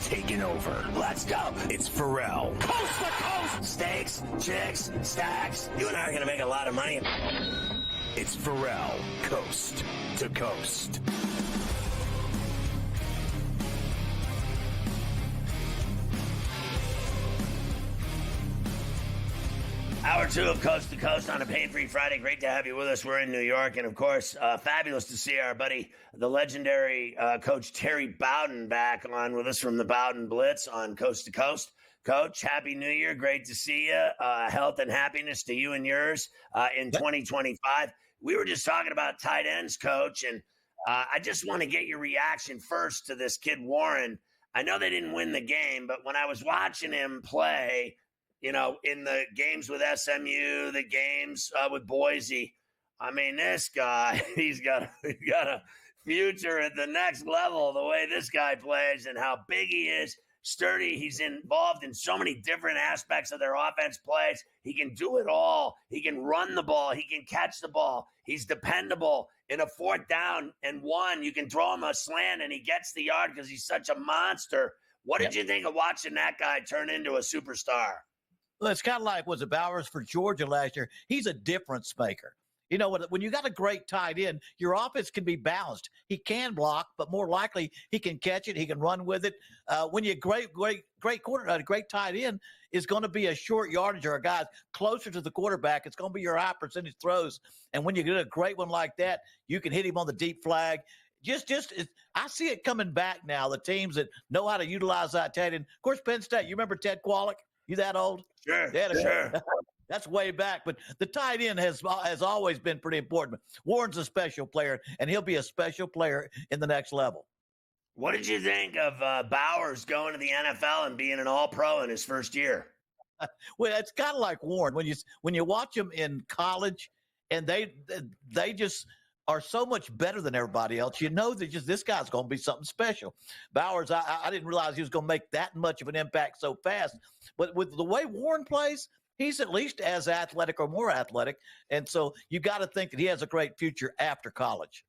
taken over. Let's go. It's Ferrall. Coast to coast. Steaks, chicks, stacks. You and I are going to make a lot of money. It's Ferrall, coast to coast. Hour 2 of Coast to Coast on a pain-free Friday. Great to have you with us. We're in New York. And, of course, fabulous to see our buddy, the legendary Coach Terry Bowden, back on with us from the Bowden Blitz on Coast to Coast. Coach, Happy New Year. Great to see you. Health and happiness to you and yours in 2025. We were just talking about tight ends, Coach, and I just want to get your reaction first to this kid, Warren. I know they didn't win the game, but when I was watching him play – you know, in the games with SMU, the games with Boise. I mean, this guy, he's got a future at the next level, the way this guy plays and how big he is, sturdy. He's involved in so many different aspects of their offense plays. He can do it all. He can run the ball. He can catch the ball. He's dependable. In a 4th down and 1, you can throw him a slant and he gets the yard because he's such a monster. What did you think of watching that guy turn into a superstar? Well, it's kind of like was it Bowers for Georgia last year. He's a difference maker. You know, when you got a great tight end, your offense can be balanced. He can block, but more likely he can catch it. He can run with it. When you great tight end is going to be a short yardage or a guy closer to the quarterback. It's going to be your high percentage throws. And when you get a great one like that, you can hit him on the deep flag. I see it coming back now. The teams that know how to utilize that tight end. Of course, Penn State. You remember Ted Kwolek? You that old? Sure. That's way back. But the tight end has always been pretty important. Warren's a special player, and he'll be a special player in the next level. What did you think of Bowers going to the NFL and being an All-Pro in his first year? Well, it's kind of like Warren. When you watch him in college, and they just are so much better than everybody else. You know that just this guy's going to be something special. Bowers, I didn't realize he was going to make that much of an impact so fast. But with the way Warren plays, he's at least as athletic or more athletic. And so you got to think that he has a great future after college.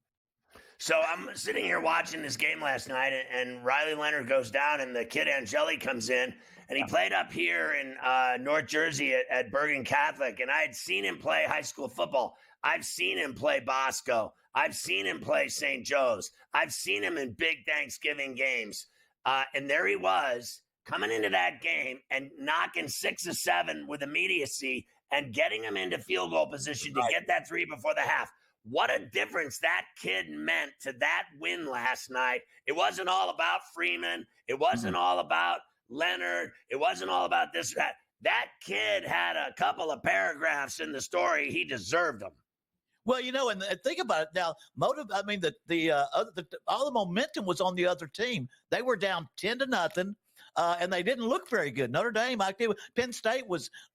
So I'm sitting here watching this game last night, and Riley Leonard goes down, and the kid Angeli comes in, and he played up here in North Jersey at Bergen Catholic, and I had seen him play high school football. I've seen him play Bosco. I've seen him play St. Joe's. I've seen him in big Thanksgiving games. And there he was coming into that game and knocking 6 or 7 with immediacy and getting him into field goal position to get that 3 before the half. What a difference that kid meant to that win last night. It wasn't all about Freeman. It wasn't all about Leonard. It wasn't all about this or that. That kid had a couple of paragraphs in the story. He deserved them. Well, you know, and think about it now. All the momentum was on the other team. They were down 10-0, and they didn't look very good. Notre Dame, Penn State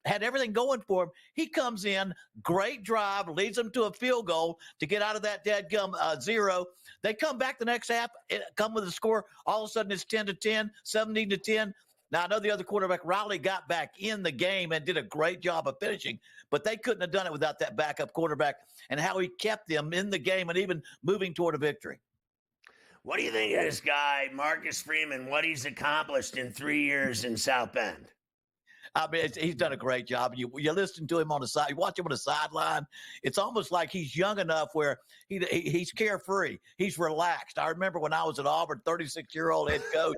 had everything going for him. He comes in, great drive, leads them to a field goal to get out of that dadgum 0. They come back the next half, come with a score. All of a sudden, it's 10-10, 17-10. Now, I know the other quarterback, Riley, got back in the game and did a great job of finishing, but they couldn't have done it without that backup quarterback and how he kept them in the game and even moving toward a victory. What do you think of this guy, Marcus Freeman, what he's accomplished in 3 years in South Bend? I mean, he's done a great job. You listen to him on the side, you watch him on the sideline. It's almost like he's young enough where he's carefree. He's relaxed. I remember when I was at Auburn, 36-year-old head coach.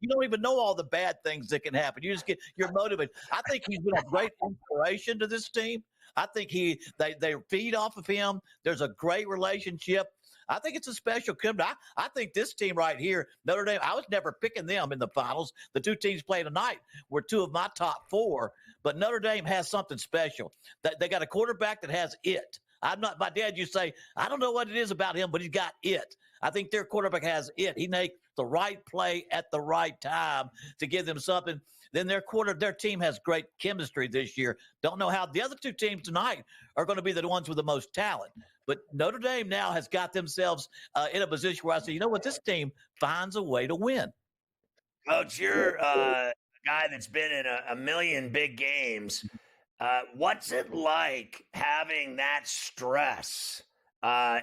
You don't even know all the bad things that can happen. You're motivated. I think he's been a great inspiration to this team. I think they feed off of him. There's a great relationship. I think it's a special commitment. I think this team right here, Notre Dame, I was never picking them in the finals. The 2 teams playing tonight were 2 of my top 4, but Notre Dame has something special. They got a quarterback that has it. My dad used to say, I don't know what it is about him, but he's got it. I think their quarterback has it. He makes the right play at the right time to give them something. Then their team has great chemistry this year. Don't know how the other 2 teams tonight are going to be the ones with the most talent. But Notre Dame now has got themselves in a position where I say, you know what, this team finds a way to win. Coach, you're a guy that's been in a million big games. What's it like having that stress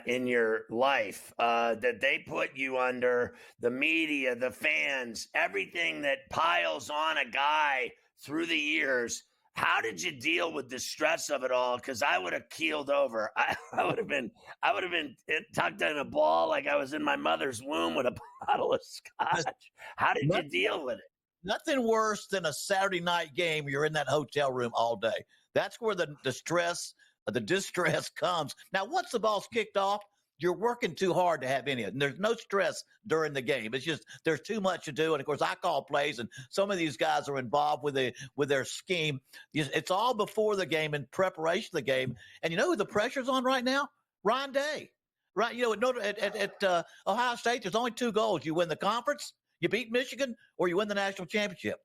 in your life that they put you under, the media, the fans, everything that piles on a guy through the years. How did you deal with the stress of it all? Because I would have keeled over. I would have been tucked in a ball like I was in my mother's womb with a bottle of scotch. How did you deal with it? Nothing worse than a Saturday night game. You're in that hotel room all day. That's where the stress, the distress comes. Now, once the ball's kicked off, you're working too hard to have any of it. And there's no stress during the game. It's just there's too much to do. And, of course, I call plays, and some of these guys are involved with their scheme. It's all before the game in preparation of the game. And you know who the pressure's on right now? Ryan Day. Right? You know, at Ohio State, there's only 2 goals. You win the conference, you beat Michigan, or you win the national championship.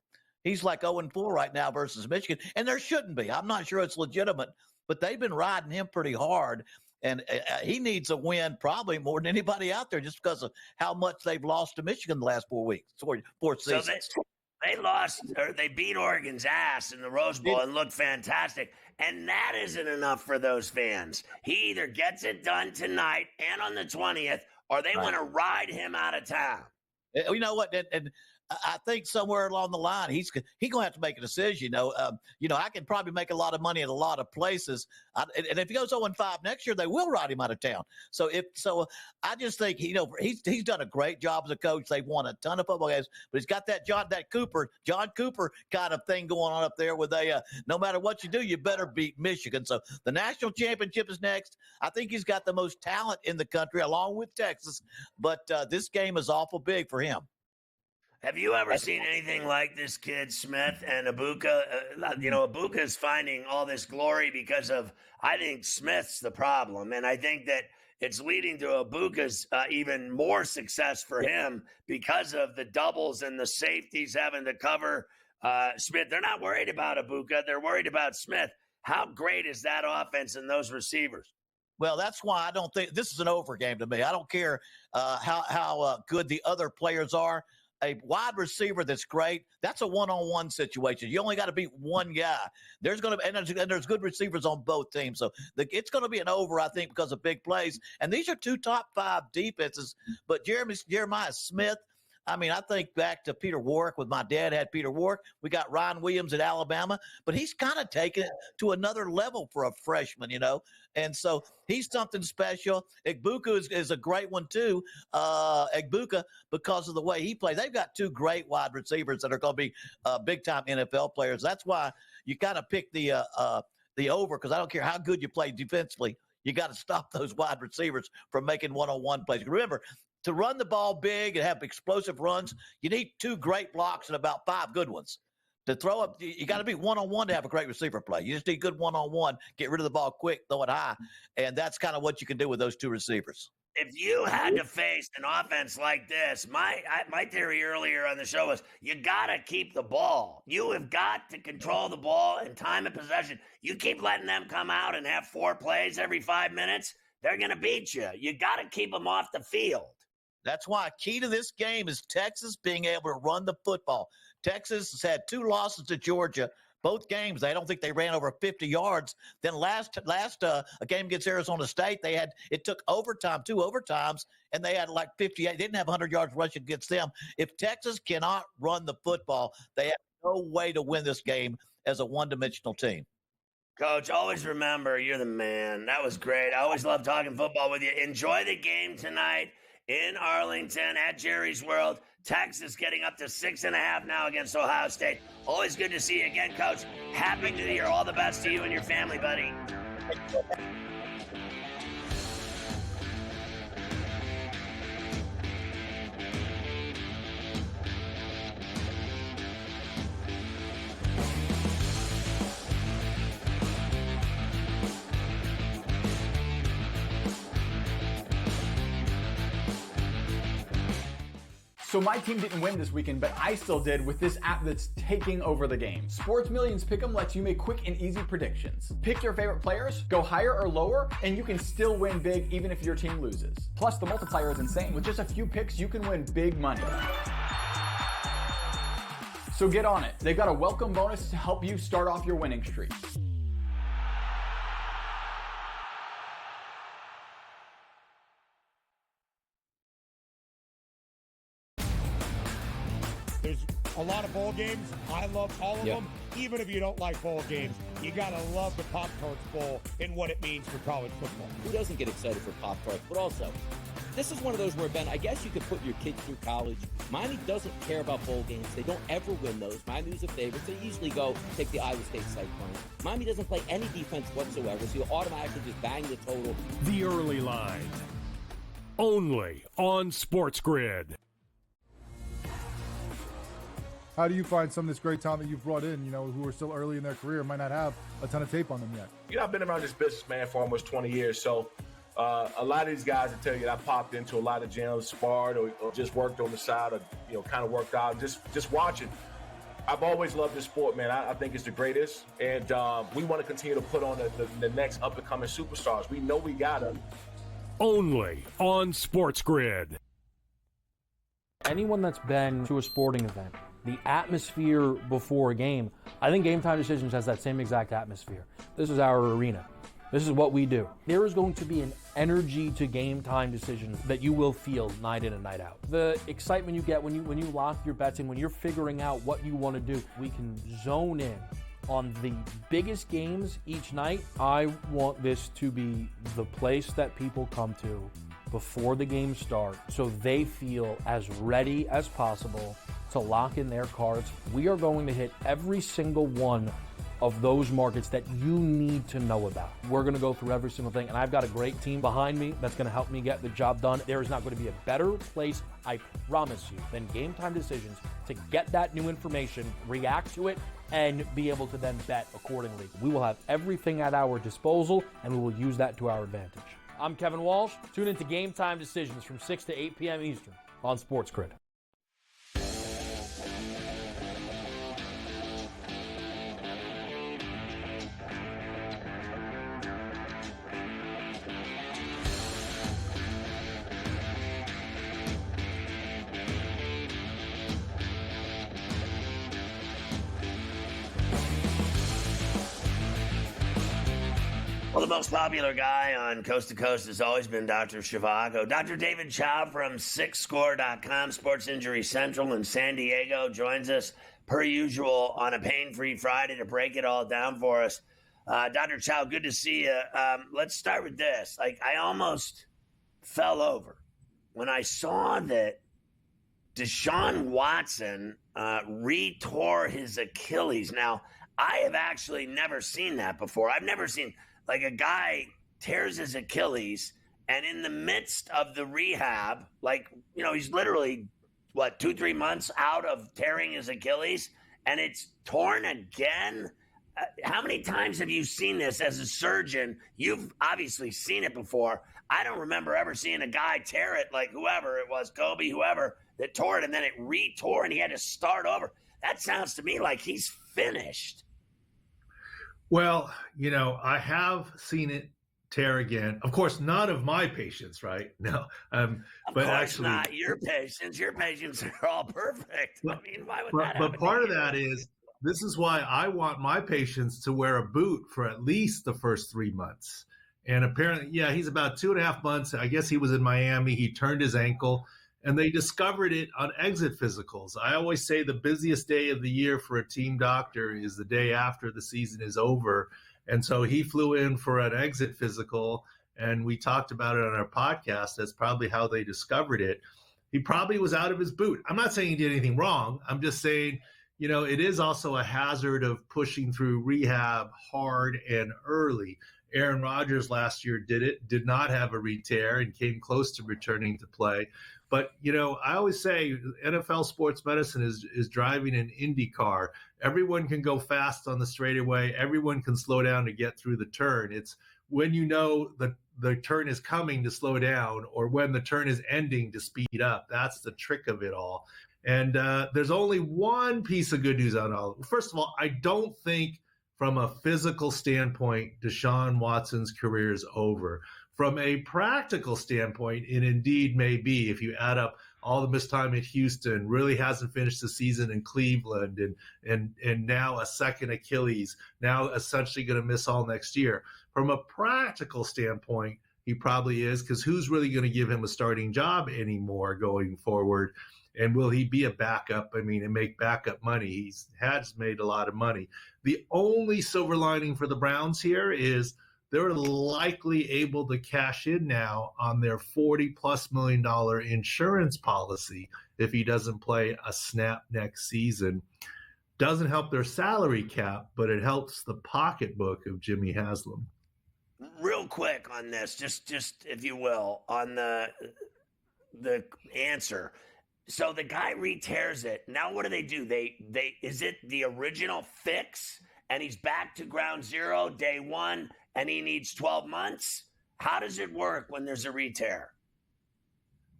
He's like 0-4 right now versus Michigan, and there shouldn't be. I'm not sure it's legitimate, but they've been riding him pretty hard. And he needs a win probably more than anybody out there just because of how much they've lost to Michigan the last 4 weeks, 4 seasons. So they lost, or they beat Oregon's ass in the Rose Bowl and looked fantastic. And that isn't enough for those fans. He either gets it done tonight and on the 20th, or they want to ride him out of town. You know what? And I think somewhere along the line, he's going to have to make a decision. I can probably make a lot of money in a lot of places. And if he goes 0-5 next year, they will ride him out of town. So I just think, he's done a great job as a coach. They've won a ton of football games, but he's got that John Cooper kind of thing going on up there where they, no matter what you do, you better beat Michigan. So the national championship is next. I think he's got the most talent in the country along with Texas, but this game is awful big for him. Have you ever seen anything like this kid, Smith and Ibuka? Ibuka is finding all this glory because of, I think Smith's the problem. And I think that it's leading to Ibuka's even more success for him because of the doubles and the safeties having to cover Smith. They're not worried about Ibuka. They're worried about Smith. How great is that offense and those receivers? Well, that's why I don't think this is an over game to me. I don't care how good the other players are. A wide receiver that's great, that's a one-on-one situation. You only got to beat one guy. There's good receivers on both teams. So it's going to be an over, I think, because of big plays. And these are 2 top 5 defenses. But Jeremiah Smith, I mean, I think back to Peter Warrick with my dad had Peter Warrick. We got Ryan Williams at Alabama, but he's kind of taken it to another level for a freshman, And so he's something special. Ibuka is a great one too. Ibuka, because of the way he plays, they've got 2 great wide receivers that are going to be big-time NFL players. That's why you got to pick the over, because I don't care how good you play defensively. You got to stop those wide receivers from making one-on-one plays. Remember, to run the ball big and have explosive runs, you need 2 great blocks and about 5 good ones. To throw up, you got to be one-on-one to have a great receiver play. You just need good one-on-one, get rid of the ball quick, throw it high, and that's kind of what you can do with those 2 receivers. If you had to face an offense like this, my theory earlier on the show was you got to keep the ball. You have got to control the ball and time of possession. You keep letting them come out and have 4 plays every 5 minutes, they're going to beat you. You got to keep them off the field. That's why key to this game is Texas being able to run the football. Texas has had 2 losses to Georgia. Both games, I don't think they ran over 50 yards. Then last a game against Arizona State, it took overtime, 2 overtimes, and they had like 58. They didn't have 100 yards rushing against them. If Texas cannot run the football, they have no way to win this game as a one-dimensional team. Coach, always remember, you're the man. That was great. I always love talking football with you. Enjoy the game tonight in Arlington at Jerry's World. Texas getting up to 6.5 now against Ohio State. Always good to see you again, Coach. Happy New Year. All the best to you and your family, buddy. So my team didn't win this weekend, but I still did with this app that's taking over the game. Sports Millions Pick'em lets you make quick and easy predictions. Pick your favorite players, go higher or lower, and you can still win big even if your team loses. Plus, the multiplier is insane. With just a few picks, you can win big money. So get on it. They've got a welcome bonus to help you start off your winning streak. There's a lot of bowl games. I love all of them. Even if you don't like bowl games, you got to love the Pop-Tarts Bowl and what it means for college football. Who doesn't get excited for Pop-Tarts? But also, this is one of those where, Ben, I guess you could put your kid through college. Miami doesn't care about bowl games. They don't ever win those. Miami's a favorite. They usually go take the Iowa State Cyclones. Miami doesn't play any defense whatsoever, so you automatically just bang the total. The Early Line. Only on SportsGrid. How do you find some of this great talent that you've brought in, who are still early in their career, might not have a ton of tape on them yet? I've been around this business, man, for almost 20 years. So a lot of these guys will tell you that I popped into a lot of gyms, sparred, or just worked on the side, or, kind of worked out, just watching. I've always loved this sport, man. I think it's the greatest. And we want to continue to put on the next up-and-coming superstars. We know we got them. Only on SportsGrid. Anyone that's been to a sporting event, the atmosphere before a game, I think Game Time Decisions has that same exact atmosphere. This is our arena. This is what we do. There is going to be an energy to Game Time Decisions that you will feel night in and night out. The excitement you get when you lock your bets in, when you're figuring out what you want to do, we can zone in on the biggest games each night. I want this to be the place that people come to before the games start so they feel as ready as possible to lock in their cards. We are going to hit every single one of those markets that you need to know about. We're going to go through every single thing, and I've got a great team behind me that's going to help me get the job done. There is not going to be a better place, I promise you, than Game Time Decisions to get that new information, react to it, and be able to then bet accordingly. We will have everything at our disposal, and we will use that to our advantage. I'm Kevin Walsh. Tune into Game Time Decisions from 6 to 8 p.m. Eastern on SportsGrid. Well, the most popular guy on Coast to Coast has always been Dr. Zhivago. Dr. David Chow from SixScore.com, Sports Injury Central in San Diego, joins us per usual on a pain-free Friday to break it all down for us. Dr. Chow, good to see you. Let's start with this. I almost fell over when I saw that Deshaun Watson retore his Achilles. Now, I have actually never seen that before. I've never seen a guy tears his Achilles, and in the midst of the rehab, he's literally, 2-3 months out of tearing his Achilles, and it's torn again? How many times have you seen this as a surgeon? You've obviously seen it before. I don't remember ever seeing a guy tear it, like whoever it was, Kobe, whoever, that tore it, and then it retore, and he had to start over. That sounds to me like he's finished. Well, I have seen it tear again. Of course, none of my patients, right? No, but actually, not your patients. Your patients are all perfect. Why would that happen? But part of that is, this is why I want my patients to wear a boot for at least the first 3 months. And apparently, he's about 2.5 months. I guess he was in Miami. He turned his ankle, and they discovered it on exit physicals. I always say the busiest day of the year for a team doctor is the day after the season is over. And so he flew in for an exit physical, and we talked about it on our podcast. That's probably how they discovered it. He probably was out of his boot. I'm not saying he did anything wrong. I'm just saying, it is also a hazard of pushing through rehab hard and early. Aaron Rodgers last year did not have a re-tear and came close to returning to play. But, I always say NFL sports medicine is driving an Indy car. Everyone can go fast on the straightaway. Everyone can slow down to get through the turn. It's when the turn is coming to slow down, or when the turn is ending to speed up. That's the trick of it all. And there's only one piece of good news on all. First of all, I don't think from a physical standpoint, Deshaun Watson's career is over. From a practical standpoint, it indeed may be. If you add up all the missed time at Houston, really hasn't finished the season in Cleveland, and now a second Achilles, now essentially going to miss all next year. From a practical standpoint, he probably is, because who's really going to give him a starting job anymore going forward? And will he be a backup? I mean, and make backup money. He has made a lot of money. The only silver lining for the Browns here is they're likely able to cash in now on their $40+ million insurance policy if he doesn't play a snap next season. Doesn't help their salary cap, but it helps the pocketbook of Jimmy Haslam. Real quick on this, just if you will, on the answer. So the guy re-tears it. Now what do? They is it the original fix and he's back to ground zero day one and he needs 12 months? How does it work when there's a re-tear?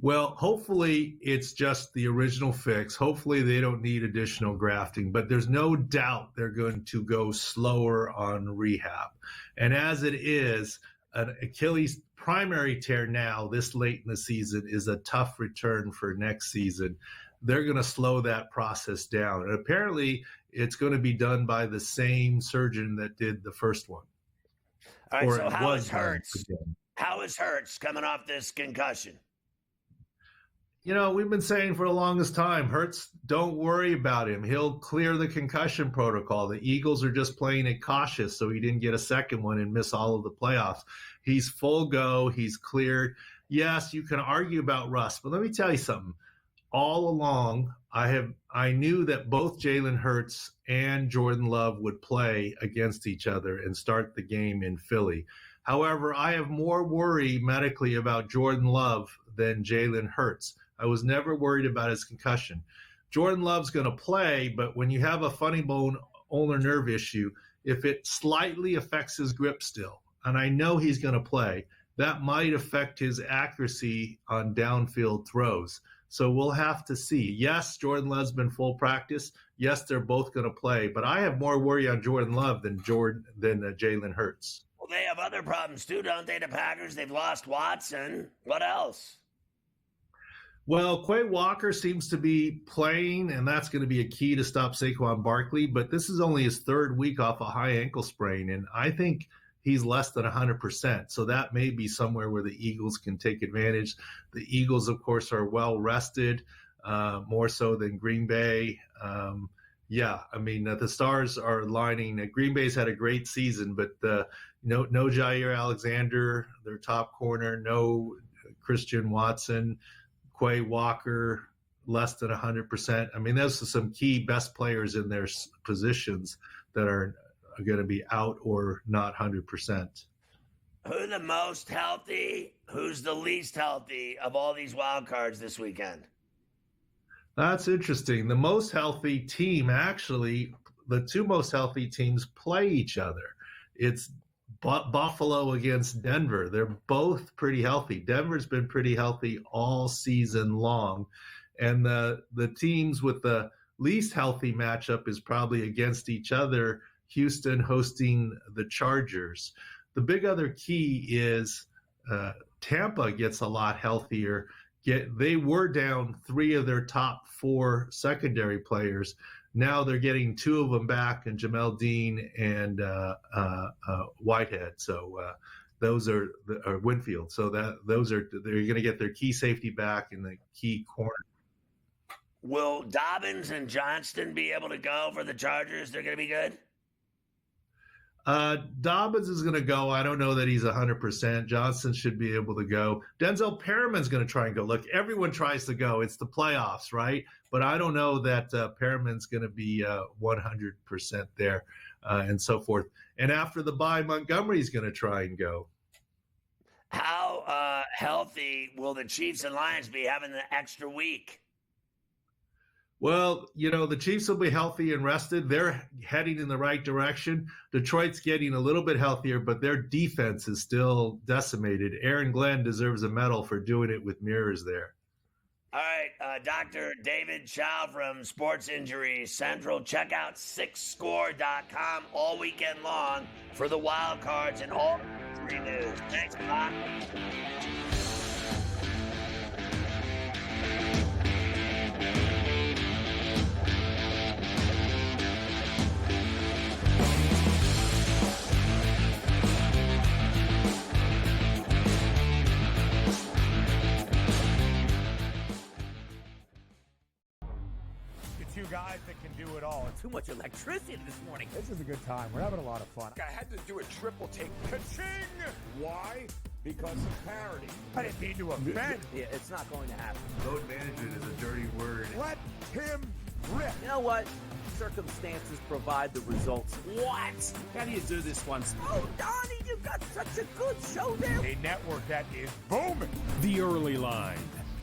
Well, hopefully it's just the original fix. Hopefully they don't need additional grafting, but there's no doubt they're going to go slower on rehab. And as it is, an Achilles primary tear now this late in the season is a tough return for next season. They're going to slow that process down. And apparently it's going to be done by the same surgeon that did the first one. All right, so how is Hurts? How is Hurts coming off this concussion? You know, we've been saying for the longest time, Hurts, don't worry about him. He'll clear the concussion protocol. The Eagles are just playing it cautious, so he didn't get a second one and miss all of the playoffs. He's full go. He's cleared. Yes, you can argue about rust, but let me tell you something. All along, I knew that both Jalen Hurts and Jordan Love would play against each other and start the game in Philly. However, I have more worry medically about Jordan Love than Jalen Hurts. I was never worried about his concussion. Jordan Love's going to play, but when you have a funny bone ulnar nerve issue, if it slightly affects his grip still, and I know he's going to play, that might affect his accuracy on downfield throws. So we'll have to see. Yes, Jordan Love's been full practice. Yes, they're both going to play, but I have more worry on Jordan Love than Jalen Hurts. Well, they have other problems too, don't they? The Packers, they've lost Watson. What else? Well, Quay Walker seems to be playing, and that's going to be a key to stop Saquon Barkley. But this is only his third week off a high ankle sprain, and I think he's less than 100%. So that may be somewhere where the Eagles can take advantage. The Eagles, of course, are well rested, more so than Green Bay. The stars are lining. Green Bay's had a great season, but no Jair Alexander, their top corner, no Christian Watson. Quay Walker, less than 100%. I mean, those are some key best players in their positions that are going to be out or not 100%. Who's the most healthy? Who's the least healthy of all these wild cards this weekend? That's interesting. The most healthy team, actually, the two most healthy teams play each other. It's Buffalo against Denver. They're both pretty healthy. Denver's been pretty healthy all season long. And the teams with the least healthy matchup is probably against each other, Houston hosting the Chargers. The big other key is Tampa gets a lot healthier. They were down 3 of their top 4 secondary players. Now they're getting 2 of them back, and Jamel Dean and Whitehead. So those are Winfield. So they're going to get their key safety back in the key corner. Will Dobbins and Johnston be able to go for the Chargers? They're going to be good. Dobbins is going to go. I don't know that he's 100%. Johnson should be able to go. Denzel Perriman's going to try and go. Look, everyone tries to go. It's the playoffs, right? But I don't know that Perriman's going to be 100% there and so forth. And after the bye, Montgomery's going to try and go. How healthy will the Chiefs and Lions be having the extra week? Well, the Chiefs will be healthy and rested. They're heading in the right direction. Detroit's getting a little bit healthier, but their defense is still decimated. Aaron Glenn deserves a medal for doing it with mirrors there. All right, Dr. David Chow from Sports Injury Central. Check out sixscore.com all weekend long for the wild cards and all the injury news. Thanks, Doc. two guys that can do it all. Too much electricity this morning. This is a good time. We're having a lot of fun. I had to do a triple take. Ka-ching! Why? Because of parity. I didn't mean to offend. Yeah, it's not going to happen. Load management is a dirty word. Let him rip. You know what? Circumstances provide the results. What? How do you do this once? Oh, Donnie, you've got such a good show there. A network that is booming. The Early Line,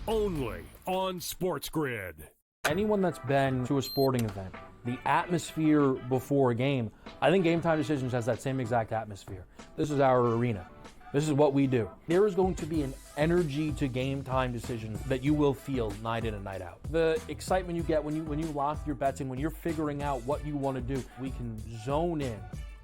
only on SportsGrid. Anyone that's been to a sporting event, the atmosphere before a game, I think Game Time Decisions has that same exact atmosphere. This is our arena. This is what we do. There is going to be an energy to Game Time Decisions that you will feel night in and night out. The excitement you get when you lock your bets in, when you're figuring out what you want to do, we can zone in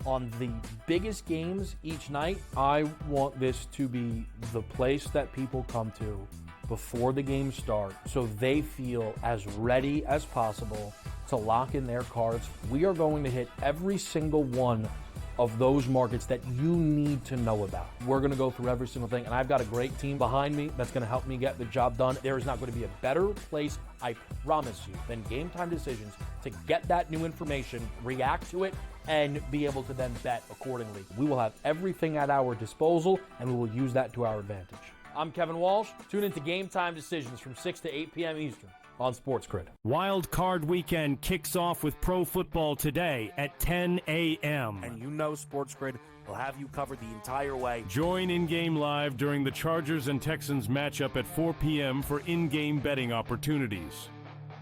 on the biggest games each night. I want this to be the place that people come to before the games start so they feel as ready as possible to lock in their cards. We are going to hit every single one of those markets that you need to know about. We're gonna go through every single thing, and I've got a great team behind me that's gonna help me get the job done. There is not gonna be a better place, I promise you, than Game Time Decisions to get that new information, react to it, and be able to then bet accordingly. We will have everything at our disposal, and we will use that to our advantage. I'm Kevin Walsh. Tune into Game Time Decisions from 6 to 8 p.m. Eastern on SportsGrid. Wildcard weekend kicks off with pro football today at 10 a.m. And you know SportsGrid will have you covered the entire way. Join in-game live during the Chargers and Texans matchup at 4 p.m. for in-game betting opportunities.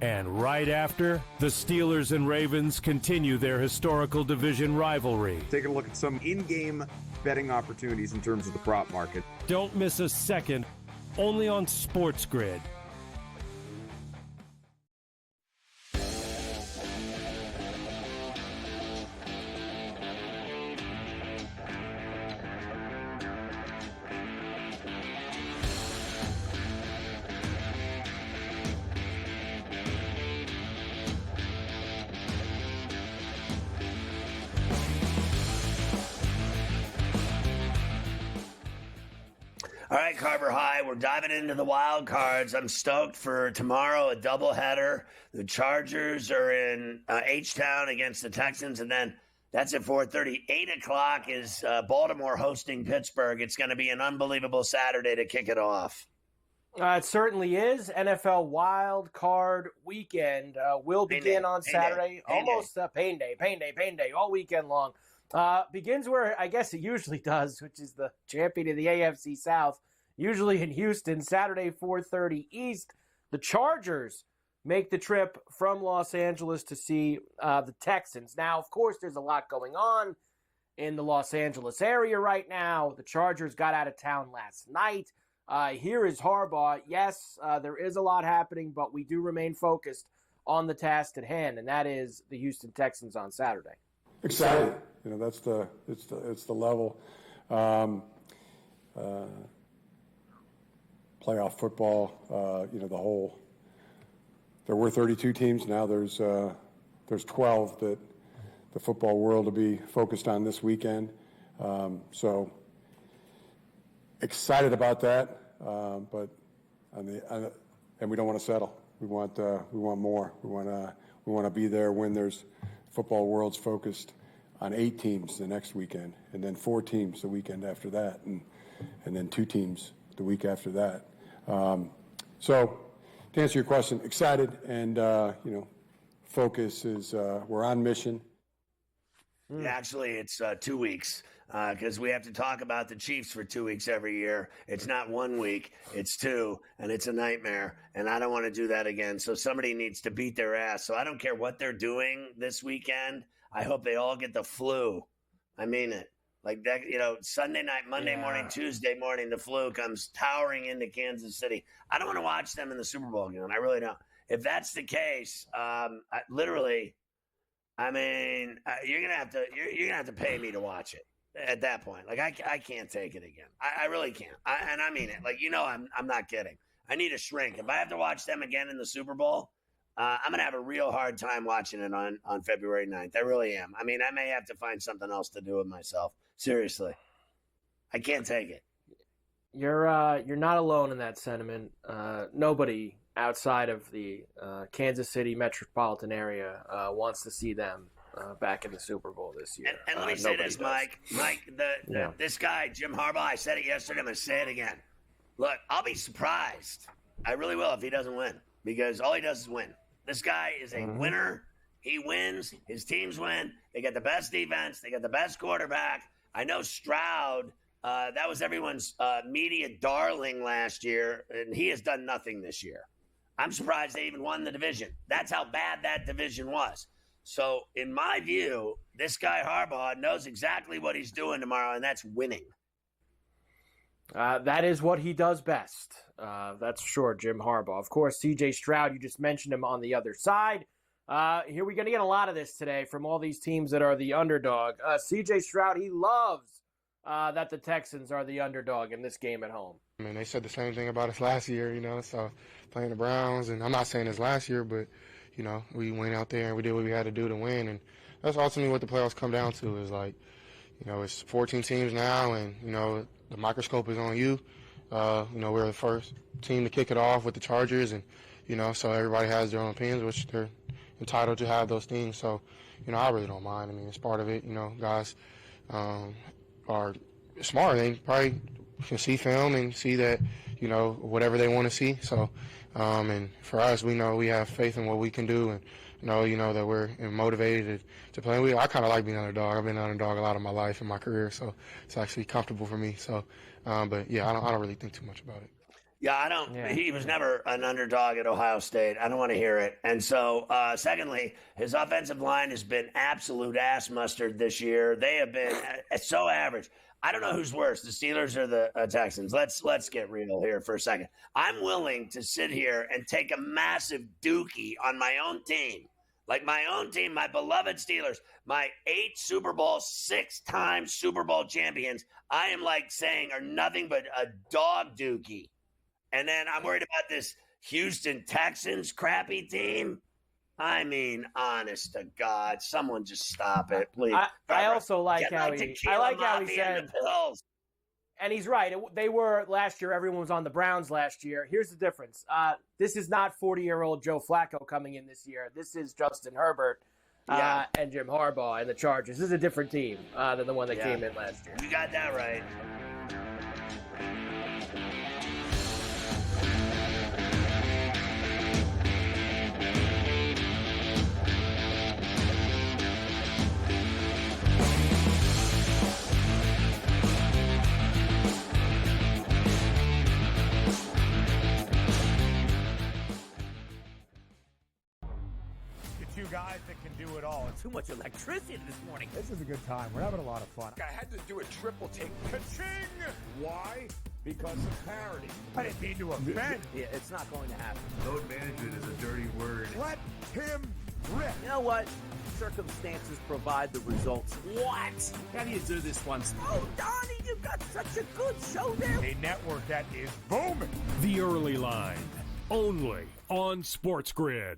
And right after, the Steelers and Ravens continue their historical division rivalry. Taking a look at some in-game betting opportunities in terms of the prop market. Don't miss a second, only on SportsGrid. All right, Carver High, we're diving into the wild cards. I'm stoked for tomorrow, a doubleheader. The Chargers are in H-Town against the Texans, and then that's at 4:30. 8 o'clock is Baltimore hosting Pittsburgh. It's going to be an unbelievable Saturday to kick it off. It certainly is. NFL Wild Card Weekend will begin on Saturday. Almost pain day, all weekend long. Begins where I guess it usually does, which is the champion of the AFC South, usually in Houston, Saturday, 4:30 East. The Chargers make the trip from Los Angeles to see the Texans. Now, of course, there's a lot going on in the Los Angeles area right now. The Chargers got out of town last night. Here is Harbaugh. Yes, there is a lot happening, but we do remain focused on the task at hand, and that is the Houston Texans on Saturday. Excited. You know, that's it's the level. Playoff football, you know, the whole, there were 32 teams. Now there's 12 that the football world will be focused on this weekend. So excited about that. But and we don't want to settle. We want more. We want to be there when there's football world's focused on 8 teams the next weekend, and then 4 teams the weekend after that, and then 2 teams the week after that. So to answer your question, excited, and you know, focus is we're on mission. Actually, it's 2 weeks because we have to talk about the Chiefs for 2 weeks every year. It's not 1 week, it's 2, and it's a nightmare, and I don't want to do that again. So somebody needs to beat their ass. So I don't care what they're doing this weekend. I hope they all get the flu. I mean it. Like that, you know, Sunday night, Monday morning, Tuesday morning, the flu comes towering into Kansas City. I don't want to watch them in the Super Bowl again. I really don't. If that's the case, literally, I mean, you're gonna have to pay me to watch it at that point. Like I can't take it again. I really can't. And I mean it. Like, you know, I'm not kidding. I need a shrink. If I have to watch them again in the Super Bowl, I'm going to have a real hard time watching it on February 9th. I really am. I mean, I may have to find something else to do with myself. Seriously. I can't take it. You're not alone in that sentiment. Nobody outside of the Kansas City metropolitan area wants to see them back in the Super Bowl this year. And let me say this, Mike. This guy, Jim Harbaugh, I said it yesterday, I'm going to say it again. Look, I'll be surprised. I really will if he doesn't win, because all he does is win. This guy is a winner. He wins. His teams win. They get the best defense. They get the best quarterback. I know Stroud, that was everyone's media darling last year, and he has done nothing this year. I'm surprised they even won the division. That's how bad that division was. So, in my view, this guy Harbaugh knows exactly what he's doing tomorrow, and that's winning. That is what he does best. That's for sure, Jim Harbaugh. Of course, C.J. Stroud, you just mentioned him on the other side. Here we're going to get a lot of this today from all these teams that are the underdog. C.J. Stroud, he loves that the Texans are the underdog in this game at home. I mean, they said the same thing about us last year, so playing the Browns, and I'm not saying this last year, but, we went out there and we did what we had to do to win, and that's ultimately what the playoffs come down to is, it's 14 teams now, and, the microscope is on you. We're the first team to kick it off with the Chargers, and, so everybody has their own opinions, which they're entitled to have those things. So, I really don't mind. I mean, it's part of it. Guys are smart. They probably can see film and see that, whatever they want to see. So, and for us, we know we have faith in what we can do, and know that we're motivated to play. I kind of like being an underdog. I've been an underdog a lot of my life in my career, so it's actually comfortable for me. So, but yeah, I don't really think too much about it. Yeah, I don't. Yeah. He was never an underdog at Ohio State. I don't want to hear it. And so, secondly, his offensive line has been absolute ass mustard this year. They have been so average. I don't know who's worse, the Steelers or the Texans. Let's get real here for a second. I'm willing to sit here and take a massive dookie on my own team. Like my own team, my beloved Steelers, my 8 Super Bowl, 6-time Super Bowl champions, I am saying are nothing but a dog dookie. And then I'm worried about this Houston Texans crappy team. I mean, honest to God, someone just stop it, please. I also like how he said, and he's right. They were last year. Everyone was on the Browns last year. Here's the difference. This is not 40-year-old Joe Flacco coming in this year. This is Justin Herbert and Jim Harbaugh and the Chargers. This is a different team than the one that came in last year. You got that right. Guys that can do it all. Too much electricity this morning. This is a good time. We're having a lot of fun. I had to do a triple take. Ka-ching! Why? Because of parity. I didn't mean to offend. Yeah, it's not going to happen. Load management is a dirty word. Let him rip. You know what? Circumstances provide the results. What? How do you do this once? Oh, Donnie, you've got such a good show there. A network that is booming. The Early Line, only on SportsGrid.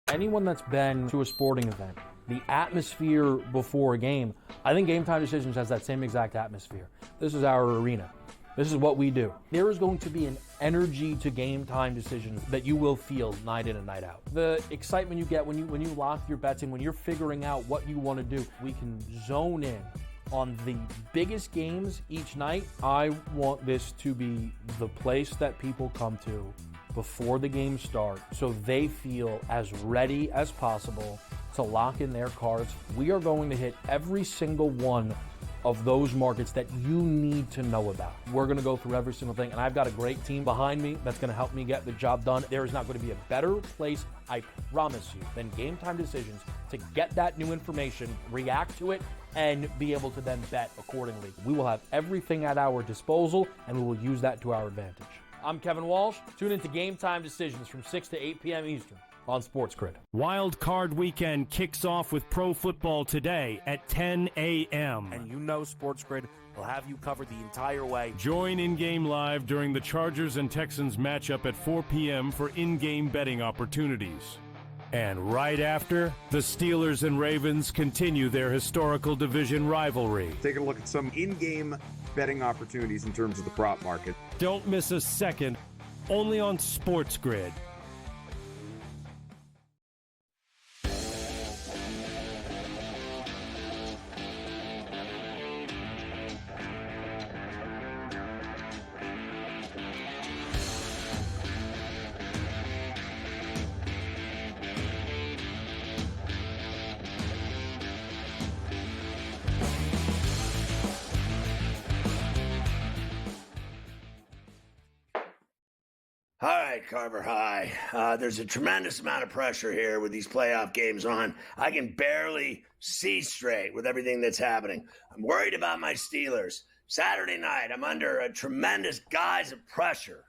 Anyone that's been to a sporting event, the atmosphere before a game, I think Game Time Decisions has that same exact atmosphere. This is our arena. This is what we do. There is going to be an energy to Game Time Decisions that you will feel night in and night out. The excitement you get when you lock your bets in, when you're figuring out what you want to do, we can zone in on the biggest games each night. I want this to be the place that people come to before the games start so they feel as ready as possible to lock in their cards. We are going to hit every single one of those markets that you need to know about. We're going to go through every single thing, and I've got a great team behind me that's going to help me get the job done. There is not going to be a better place, I promise you, than Game Time Decisions to get that new information, react to it, and be able to then bet accordingly. We will have everything at our disposal, and we will use that to our advantage. I'm Kevin Walsh. Tune into Game Time Decisions from 6 to 8 p.m. Eastern on SportsGrid. Wildcard weekend kicks off with pro football today at 10 a.m. And SportsGrid will have you covered the entire way. Join in-game live during the Chargers and Texans matchup at 4 p.m. for in-game betting opportunities. And right after, the Steelers and Ravens continue their historical division rivalry. Taking a look at some in-game betting opportunities in terms of the prop market. Don't miss a second, only on SportsGrid. right, Carver High. There's a tremendous amount of pressure here with these playoff games on. I can barely see straight with everything that's happening. I'm worried about my Steelers. Saturday night, I'm under a tremendous guise of pressure.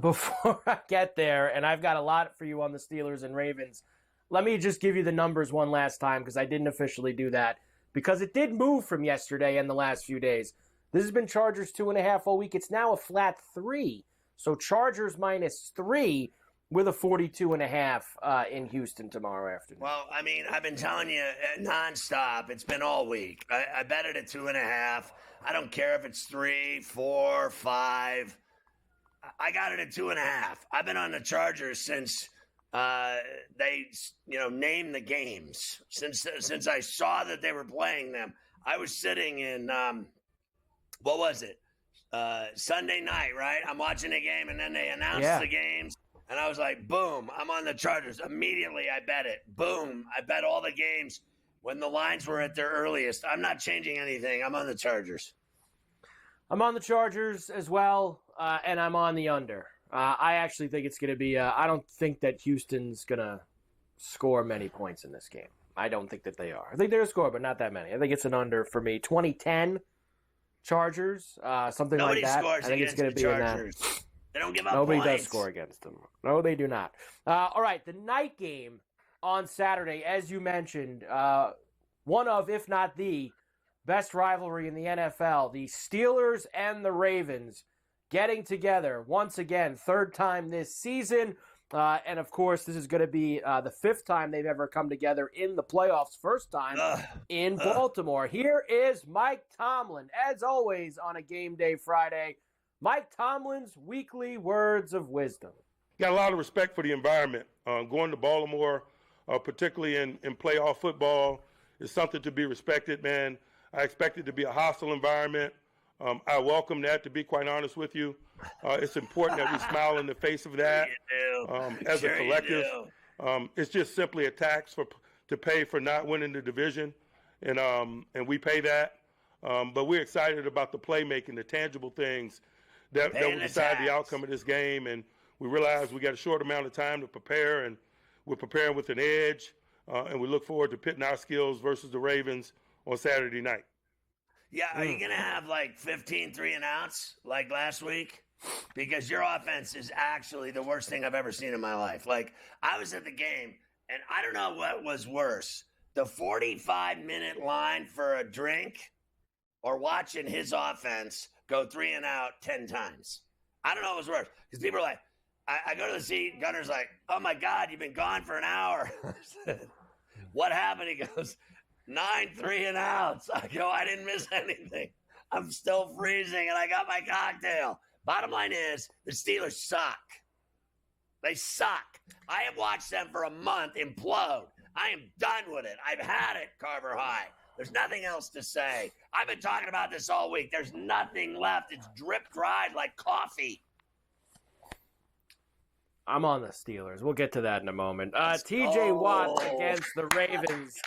Before I get there, and I've got a lot for you on the Steelers and Ravens, let me just give you the numbers one last time because I didn't officially do that because it did move from yesterday and the last few days. This has been Chargers 2.5 all week. It's now a flat 3. So Chargers -3 with a 42.5 in Houston tomorrow afternoon. Well, I mean, I've been telling you nonstop. It's been all week. I bet it at 2.5. I don't care if it's 3, 4, 5. I got it at 2.5. I've been on the Chargers since they, named the games. Since I saw that they were playing them, I was sitting in what was it? Sunday night, right? I'm watching the game, and then they announced the games, and I was like, boom, I'm on the Chargers. Immediately, I bet it. Boom, I bet all the games when the lines were at their earliest. I'm not changing anything. I'm on the Chargers. I'm on the Chargers as well, and I'm on the under. I actually think it's going to be I don't think that Houston's going to score many points in this game. I don't think that they are. I think they're going to score, but not that many. I think it's an under for me. 2010 Chargers, something Nobody like that. scores I think it's going to be Chargers. in that. They don't give up Nobody points. does score against them. No, they do not. All right, the night game on Saturday, as you mentioned, one of, if not the best rivalry in the NFL, the Steelers and the Ravens getting together once again, third time this season. And, of course, this is going to be the 5th time they've ever come together in the playoffs, first time in Baltimore. Here is Mike Tomlin, as always, on a game day Friday. Mike Tomlin's weekly words of wisdom. Got a lot of respect for the environment. Going to Baltimore, particularly in playoff football, is something to be respected, man. I expect it to be a hostile environment. I welcome that, to be quite honest with you. It's important that we smile in the face of that as a collective. It's just simply a tax to pay for not winning the division, and we pay that. But we're excited about the playmaking, the tangible things that will decide the outcome of this game. And we realize we got a short amount of time to prepare, and we're preparing with an edge. And we look forward to pitting our skills versus the Ravens on Saturday night. Yeah, are you going to have like 15 3-and-outs like last week? Because your offense is actually the worst thing I've ever seen in my life. Like, I was at the game, and I don't know what was worse, the 45-minute line for a drink or watching his offense go 3-and-out 10 times. I don't know what was worse. Because people are like, I go to the seat, Gunner's like, oh, my God, you've been gone for an hour. What happened? He goes, 9 3-and-outs. I go, I didn't miss anything. I'm still freezing, and I got my cocktail. Bottom line is, the Steelers suck. They suck. I have watched them for a month implode. I am done with it. I've had it, Carver High. There's nothing else to say. I've been talking about this all week. There's nothing left. It's drip-dried like coffee. I'm on the Steelers. We'll get to that in a moment. T.J. Watt against the Ravens.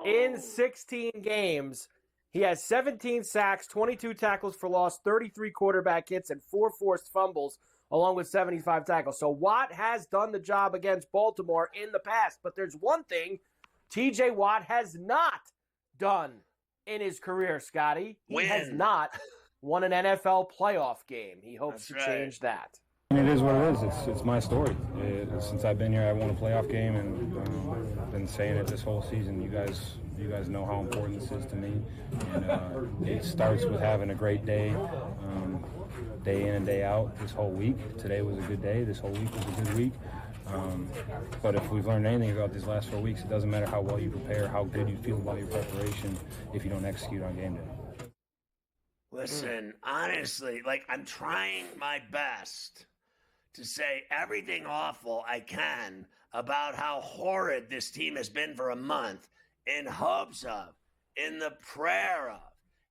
In 16 games, he has 17 sacks, 22 tackles for loss, 33 quarterback hits, and 4 forced fumbles, along with 75 tackles. So Watt has done the job against Baltimore in the past. But there's one thing T.J. Watt has not done in his career, Scotty. He has not won an NFL playoff game. He hopes to change that. It is what it is. It's my story. Since I've been here, I won a playoff game, and I've been saying it this whole season. You guys know how important this is to me. And it starts with having a great day, day in and day out. This whole week, today was a good day. This whole week was a good week. But if we've learned anything about these last 4 weeks, it doesn't matter how well you prepare, how good you feel about your preparation, if you don't execute on game day. Listen, honestly, I'm trying my best to say everything awful I can about how horrid this team has been for a month in hopes of, in the prayer of,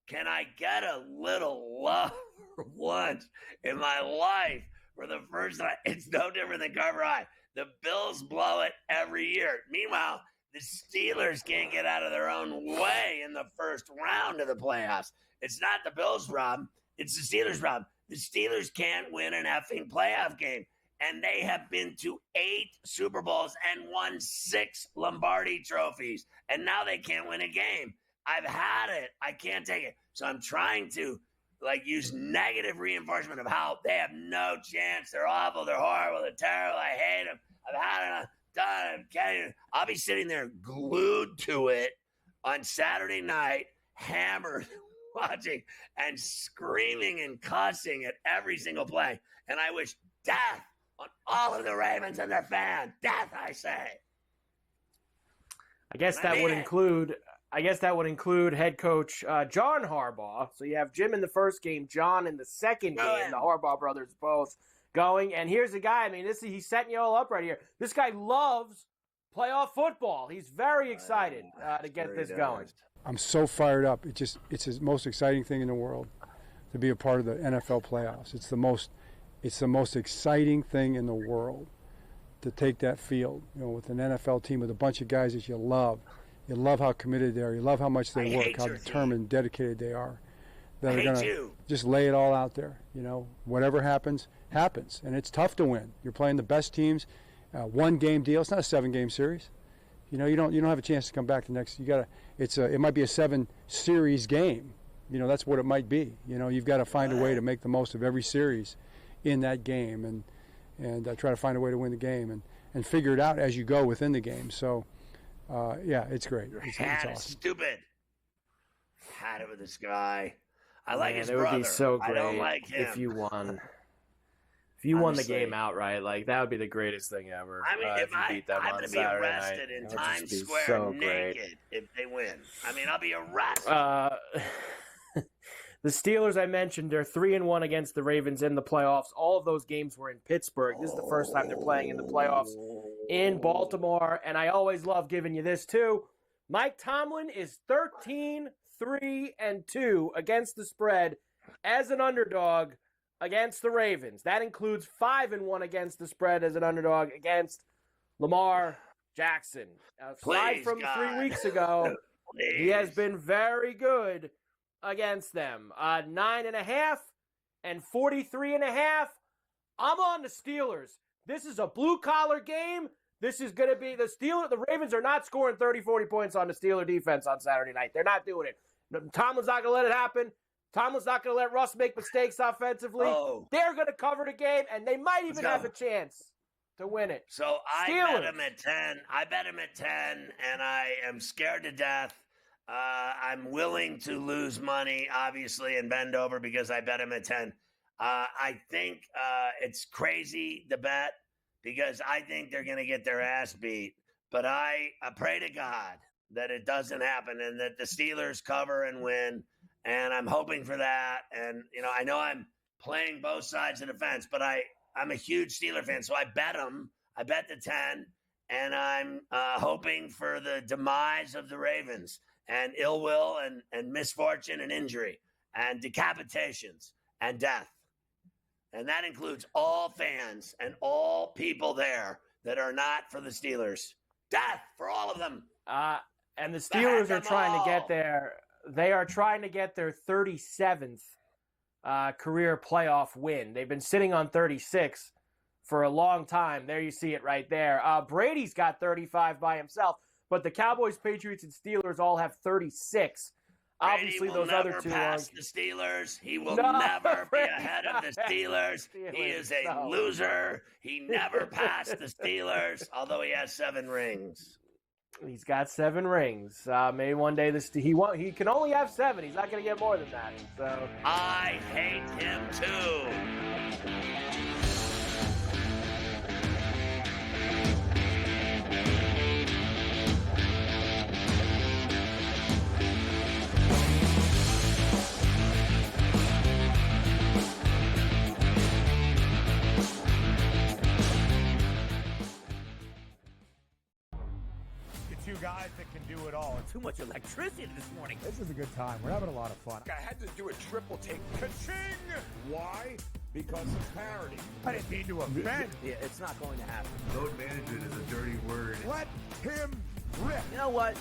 can I get a little love for once in my life for the first time? It's no different than Carver High. The Bills blow it every year. Meanwhile, the Steelers can't get out of their own way in the first round of the playoffs. It's not the Bills' problem. It's the Steelers' problem. The Steelers can't win an effing playoff game. And they have been to 8 Super Bowls and won 6 Lombardi trophies. And now they can't win a game. I've had it. I can't take it. So I'm trying to use negative reinforcement of how they have no chance. They're awful. They're horrible. They're terrible. I hate them. I've had it. Done. I'll be sitting there glued to it on Saturday night, hammered, watching and screaming and cussing at every single play. And I wish death on all of the Ravens and their fans. Death, I say. I guess that would include head coach John Harbaugh. So you have Jim in the first game, John in the second game. The Harbaugh brothers both going. And here's the guy. I mean, he's setting you all up right here. This guy loves playoff football. He's very excited to get this going. I'm so fired up. It's the most exciting thing in the world to be a part of the NFL playoffs. It's the most exciting thing in the world to take that field, with an NFL team with a bunch of guys that you love. You love how committed they are. You love how much they work, how determined, dedicated they are. That are going to just lay it all out there. Whatever happens, happens. And it's tough to win. You're playing the best teams. One game deal. It's not a 7-game series. You don't have a chance to come back the next. It might be a 7-series game. That's what it might be. You've got to find a way to make the most of every series in that game and try to find a way to win the game and figure it out as you go within the game. So, it's great. It's awesome. Stupid. Had it with this guy. I like his it brother. Would be so great I don't like him. if you won. If you won the game outright, that would be the greatest thing ever. I mean, if you beat them I'm on going to be Saturday arrested night, in Times Square so naked if they win. I mean, I'll be arrested. The Steelers, I mentioned, they're 3-1 against the Ravens in the playoffs. All of those games were in Pittsburgh. This is the first time they're playing in the playoffs in Baltimore, and I always love giving you this too. Mike Tomlin is 13-3-2 against the spread as an underdog against the Ravens. That includes 5-1 against the spread as an underdog against Lamar Jackson. Aside from 3 weeks ago, he has been very good against them. 9.5 and 43.5. I'm on the Steelers. This is a blue-collar game. This is going to be the Ravens are not scoring 30, 40 points on the Steeler defense on Saturday night. They're not doing it. Tomlin's not going to let it happen. Tomlin's not going to let Russ make mistakes offensively. They're going to cover the game, and they might even have a chance to win it. So I bet him at 10. I bet him at 10, and I am scared to death. I'm willing to lose money, obviously, and bend over because I bet him at 10. I think it's crazy to bet because I think they're going to get their ass beat. But I pray to God that it doesn't happen and that the Steelers cover and win. And I'm hoping for that. And, I know I'm playing both sides of the fence, but I'm a huge Steeler fan. So I bet them. I bet the 10. And I'm hoping for the demise of the Ravens and ill will and misfortune and injury and decapitations and death. And that includes all fans and all people there that are not for the Steelers. Death for all of them. And the Steelers are trying to get there. They are trying to get their 37th career playoff win. They've been sitting on 36 for a long time. There you see it right there. Brady's got 35 by himself, but the Cowboys, Patriots, and Steelers all have 36. Obviously, those other two pass the Steelers. He will never be ahead of the Steelers. He is a loser. He never passed the Steelers, although he has 7 rings. He's got 7 rings. Maybe one day he can only have 7. He's not going to get more than that. So I hate him too. Guys that can do it all. Too much electricity this morning. This is a good time. We're having a lot of fun. I had to do a triple take. Ka-ching! Why? Because of parity. I didn't mean to offend. Yeah, it's not going to happen. Load management is a dirty word. Let him rip. You know what?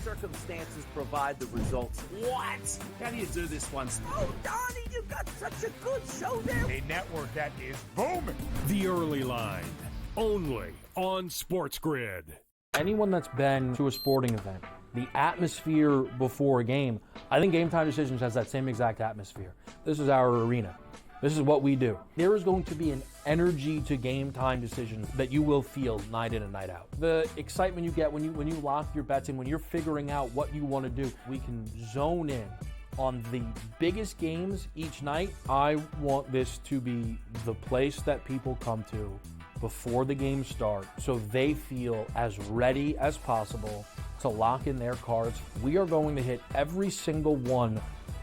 circumstances provide the results. What? How do you do this one? Oh, Donnie, you've got such a good show there. A network that is booming. The Early Line, only on SportsGrid. Anyone that's been to a sporting event, the atmosphere before a game, I think Game Time Decisions has that same exact atmosphere. This is our arena. This is what we do. There is going to be an energy to Game Time Decisions that you will feel night in and night out. The excitement you get when you lock your bets in, when you're figuring out what you want to do, we can zone in on the biggest games each night. I want this to be the place that people come to before the games start so they feel as ready as possible to lock in their cards. We are going to hit every single one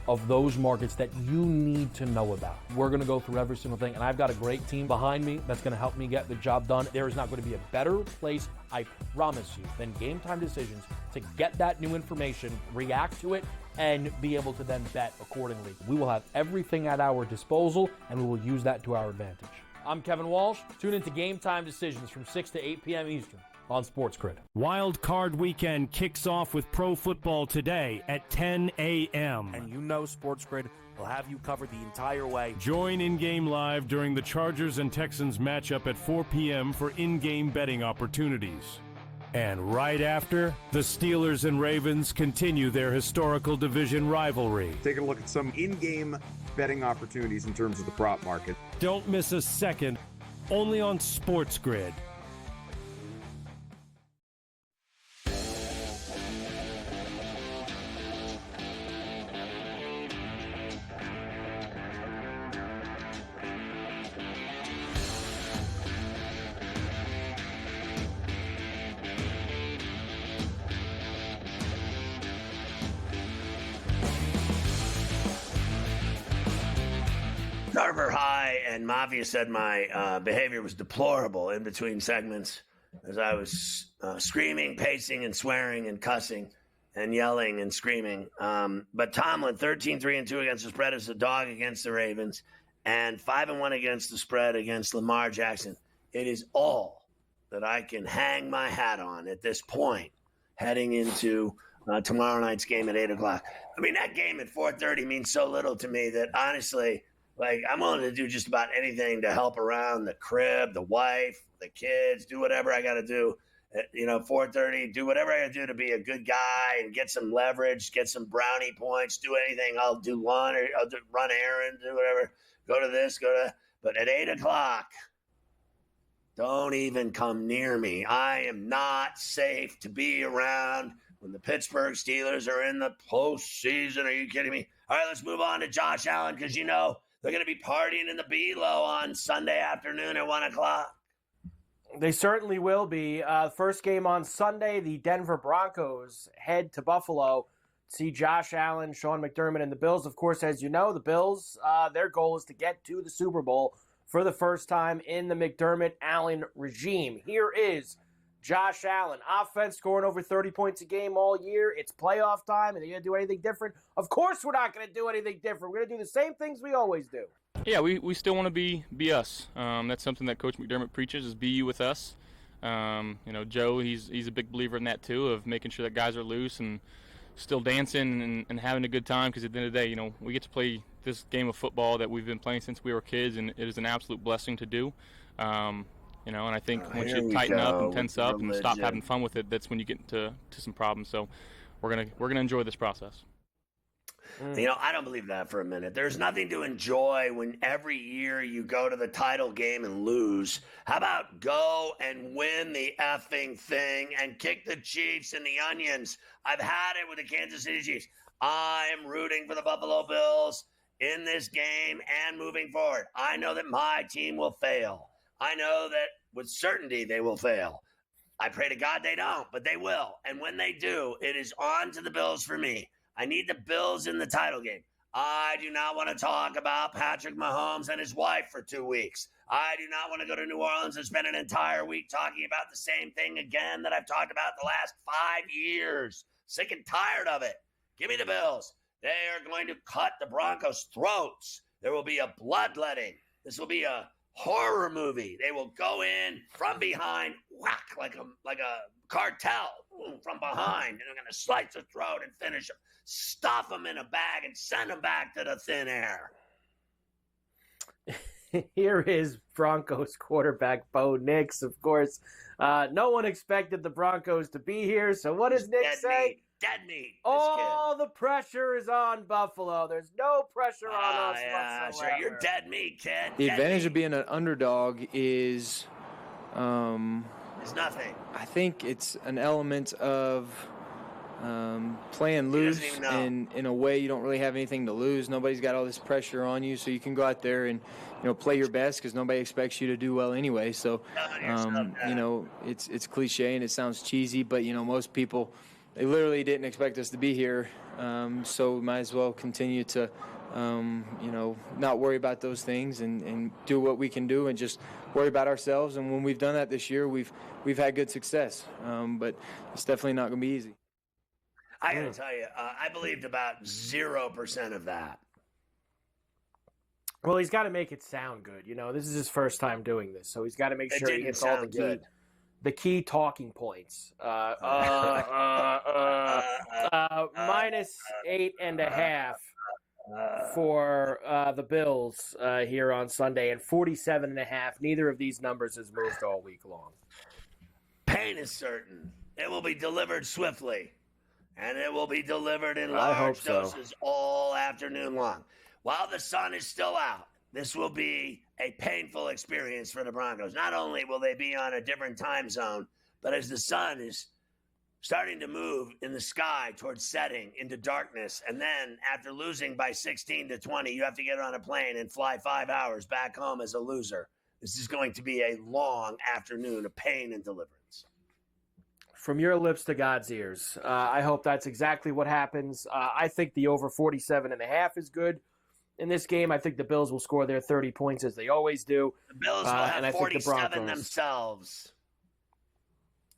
of those markets that you need to know about. We're going to go through every single thing, and I've got a great team behind me that's going to help me get the job done. There is not going to be a better place, I promise you, than Game Time Decisions to get that new information, react to it, and be able to then bet accordingly. We will have everything at our disposal, and we will use that to our advantage. I'm Kevin Walsh. Tune into Game Time Decisions from 6 to 8 p.m. Eastern on SportsGrid. Wildcard weekend kicks off with pro football today at 10 a.m. And you know SportsGrid will have you covered the entire way. Join in-game live during the Chargers and Texans matchup at 4 p.m. for in-game betting opportunities. And right after, the Steelers and Ravens continue their historical division rivalry. Taking a look at some in-game betting opportunities in terms of the prop market. Don't miss a second, only on SportsGrid. Carver High and Mafia said my behavior was deplorable in between segments as I was screaming, pacing, and swearing and cussing and yelling and screaming. But Tomlin, 13-3-2 against the spread as a dog against the Ravens and 5-1 against the spread against Lamar Jackson. It is all that I can hang my hat on at this point heading into tomorrow night's game at 8 o'clock. I mean, that game at 4:30 means so little to me that honestly – like, I'm willing to do just about anything to help around the crib, the wife, the kids, do whatever I got to do. 4:30, do whatever I got to do to be a good guy and get some leverage, get some brownie points, do anything. I'll do laundry, I'll run errands, do whatever, go to this, go to that. But at 8 o'clock, don't even come near me. I am not safe to be around when the Pittsburgh Steelers are in the postseason. Are you kidding me? All right, let's move on to Josh Allen because, they're going to be partying in the B-Lo on Sunday afternoon at 1 o'clock. They certainly will be. First game on Sunday, the Denver Broncos head to Buffalo to see Josh Allen, Sean McDermott, and the Bills. Of course, as you know, the Bills, their goal is to get to the Super Bowl for the first time in the McDermott-Allen regime. Here is Josh Allen. Offense scoring over 30 points a game all year. It's playoff time, and they're going to do anything different? Of course we're not going to do anything different. We're going to do the same things we always do. Yeah, we still want to be us. That's something that Coach McDermott preaches is be you with us. Joe, he's a big believer in that too, of making sure that guys are loose and still dancing and having a good time, because at the end of the day, we get to play this game of football that we've been playing since we were kids, and it is an absolute blessing to do. And I think once you tighten up and tense up and stop having fun with it, that's when you get into some problems. So we're gonna enjoy this process. I don't believe that for a minute. There's nothing to enjoy when every year you go to the title game and lose. How about go and win the effing thing and kick the Chiefs in the onions? I've had it with the Kansas City Chiefs. I'm rooting for the Buffalo Bills in this game and moving forward. I know that my team will fail. I know that with certainty they will fail. I pray to God they don't, but they will. And when they do, it is on to the Bills for me. I need the Bills in the title game. I do not want to talk about Patrick Mahomes and his wife for 2 weeks. I do not want to go to New Orleans and spend an entire week talking about the same thing again that I've talked about the last 5 years. Sick and tired of it. Give me the Bills. They are going to cut the Broncos' throats. There will be a bloodletting. This will be a horror movie. They will go in from behind, whack, like a cartel from behind, and they're going to slice the throat and finish him, stuff him in a bag, and send him back to the thin air. Here is Broncos quarterback Bo Nix. Of course, no one expected the Broncos to be here. So what does Nick say? Dead meat. All the pressure is on Buffalo. There's no pressure on us whatsoever. Sure. You're dead meat, kid. The advantage of being an underdog is It's nothing. I think it's an element of playing loose in a way you don't really have anything to lose. Nobody's got all this pressure on you, so you can go out there and play your best because nobody expects you to do well anyway. So it's cliche and it sounds cheesy, but most people, they literally didn't expect us to be here, so we might as well continue to not worry about those things and do what we can do and just worry about ourselves. And when we've done that this year, we've had good success, but it's definitely not going to be easy. I got to tell you, I believed about 0% of that. Well, he's got to make it sound good. This is his first time doing this, so he's got to make sure he hits all the key talking points. Minus 8.5 for the Bills here on Sunday, and 47.5. Neither of these numbers has moved all week long. Pain is certain. It will be delivered swiftly, and it will be delivered in large doses all afternoon long. While the sun is still out, this will be a painful experience for the Broncos. Not only will they be on a different time zone, but as the sun is starting to move in the sky towards setting into darkness, and then after losing by 16-20, you have to get on a plane and fly 5 hours back home as a loser. This is going to be a long afternoon of pain and deliverance. From your lips to God's ears. I hope that's exactly what happens. I think the over 47.5 is good. In this game, I think the Bills will score their 30 points as they always do. The Bills will have 47 themselves.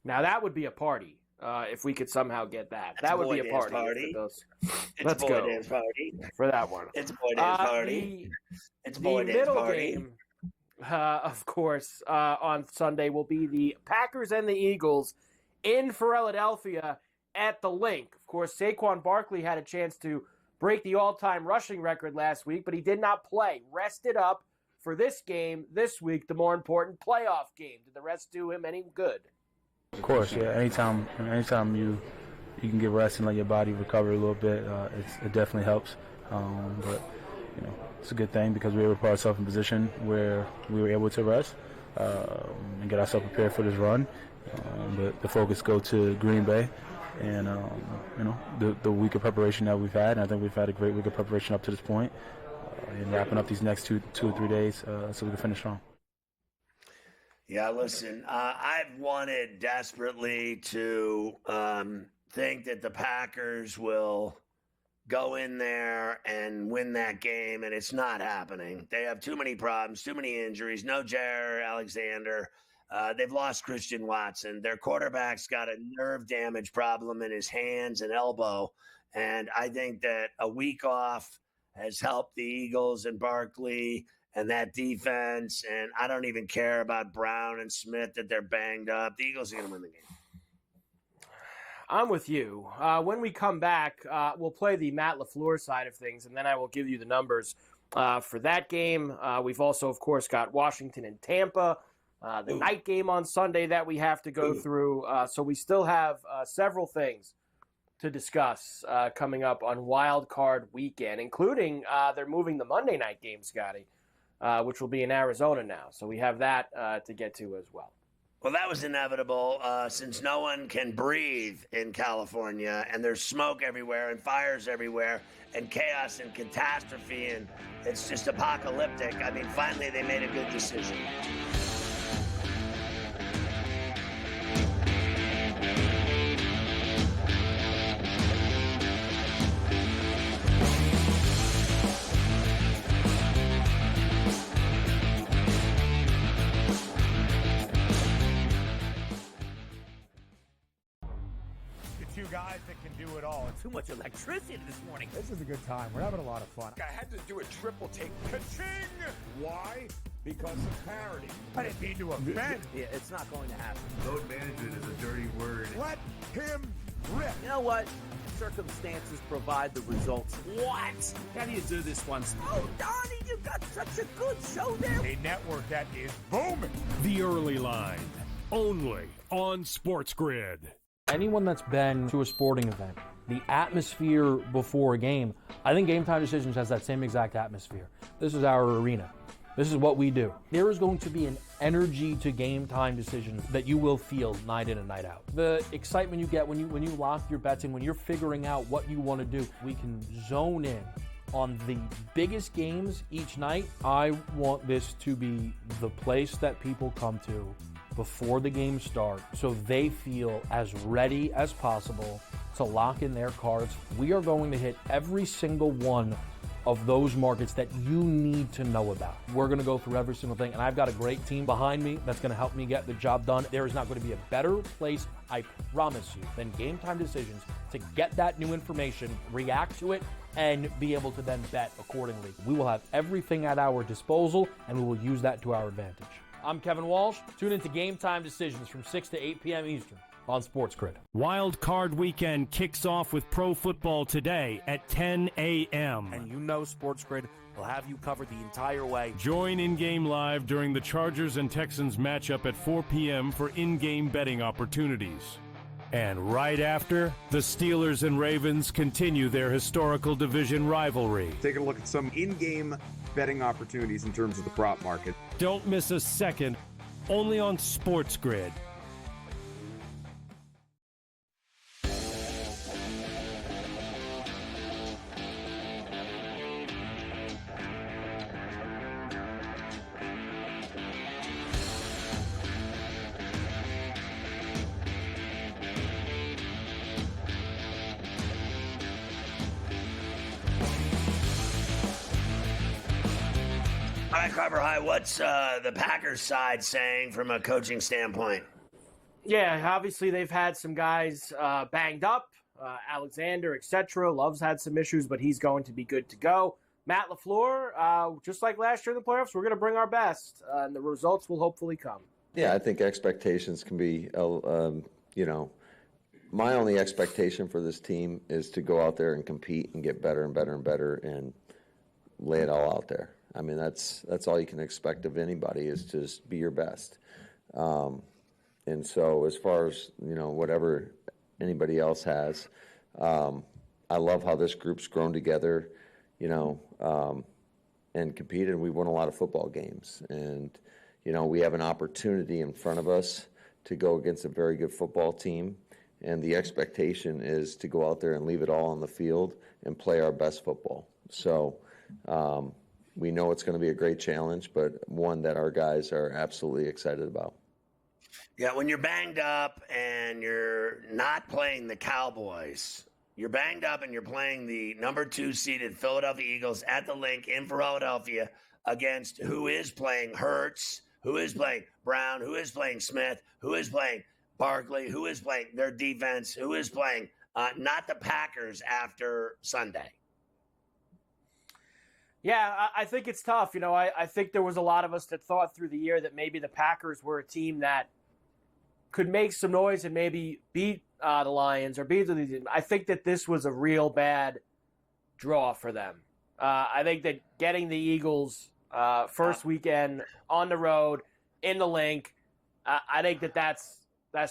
Now, that would be a party if we could somehow get that. That would be a party. Let's go for that one. It's a boy dance party. It's a boy dance party. Game, of course, on Sunday will be the Packers and the Eagles in Philadelphia at the Link. Of course, Saquon Barkley had a chance to break the all-time rushing record last week, but he did not play. Rested up for this game this week, the more important playoff game. Did the rest do him any good? Of course, yeah. Anytime you can get rest and let your body recover a little bit, it definitely helps. But it's a good thing because we were able to put ourselves in a position where we were able to rest and get ourselves prepared for this run. But the focus go to Green Bay. And, the week of preparation that we've had, and I think we've had a great week of preparation up to this point, and wrapping up these next two or 3 days so we can finish strong. Yeah, listen, I've wanted desperately to think that the Packers will go in there and win that game, and it's not happening. They have too many problems, too many injuries, no Jair Alexander. They've lost Christian Watson. Their quarterback's got a nerve damage problem in his hands and elbow. And I think that a week off has helped the Eagles and Barkley and that defense. And I don't even care about Brown and Smith that they're banged up. The Eagles are going to win the game. I'm with you. When we come back, we'll play the Matt LaFleur side of things, and then I will give you the numbers for that game. We've also, of course, got Washington and Tampa. The night game on Sunday that we have to go through. So we still have several things to discuss coming up on Wildcard weekend, including they're moving the Monday night game, Scotty, which will be in Arizona now. So we have that to get to as well. Well, that was inevitable since no one can breathe in California, and there's smoke everywhere and fires everywhere and chaos and catastrophe, and it's just apocalyptic. I mean, finally they made a good decision. Guys that can do it all. Too much electricity this morning. This is a good time. We're having a lot of fun. I had to do a triple take. Ka-ching! Why? because of parity. I didn't mean to offend. Yeah, it's not going to happen. Load management is a dirty word. Let him rip. You know what? Circumstances provide the results. What? How do you do this once? Oh, Donnie, you got such a good show there. A network that is booming. The Early Line, only on SportsGrid. Anyone that's been to a sporting event, the atmosphere before a game, I think Game Time Decisions has that same exact atmosphere. This is our arena. This is what we do. There is going to be an energy to Game Time Decisions that you will feel night in and night out. The excitement you get when you lock your bets in, when you're figuring out what you want to do, we can zone in on the biggest games each night. I want this to be the place that people come to before the games start so they feel as ready as possible to lock in their cards. We are going to hit every single one of those markets that you need to know about. We're going to go through every single thing, and I've got a great team behind me that's going to help me get the job done. There is not going to be a better place, I promise you, than Game Time Decisions to get that new information, react to it, and be able to then bet accordingly. We will have everything at our disposal, and we will use that to our advantage. I'm Kevin Walsh. Tune into Game Time Decisions from 6 to 8 p.m. Eastern on SportsGrid. Wildcard weekend kicks off with pro football today at 10 a.m. And you know SportsGrid will have you covered the entire way. Join in-game live during the Chargers and Texans matchup at 4 p.m. for in-game betting opportunities. And right after, the Steelers and Ravens continue their historical division rivalry. Take a look at some in-game betting opportunities in terms of the prop market. Don't miss a second, only on SportsGrid. All right, Carver High, what's the Packers side saying from a coaching standpoint? Yeah, obviously they've had some guys banged up, Alexander, etc. Love's had some issues, but he's going to be good to go. Matt LaFleur, just like last year in the playoffs, we're going to bring our best, and the results will hopefully come. Yeah, I think expectations can be, my only expectation for this team is to go out there and compete and get better and better and better and lay it all out there. I mean, that's all you can expect of anybody is just be your best. And so as far as, whatever anybody else has, I love how this group's grown together, and competed. And we won a lot of football games. And, we have an opportunity in front of us to go against a very good football team. And the expectation is to go out there and leave it all on the field and play our best football. So, we know it's going to be a great challenge, but one that our guys are absolutely excited about. Yeah, when you're banged up and you're not playing the Cowboys, you're banged up and you're playing the number 2 seeded Philadelphia Eagles at the Link in Philadelphia against who is playing Hurts, who is playing Brown, who is playing Smith, who is playing Barkley, who is playing their defense, who is playing not the Packers after Sunday. Yeah, I think it's tough. I think there was a lot of us that thought through the year that maybe the Packers were a team that could make some noise and maybe beat the Lions or beat the Legion. I think that this was a real bad draw for them. I think that getting the Eagles first weekend on the road in the Link, I think that's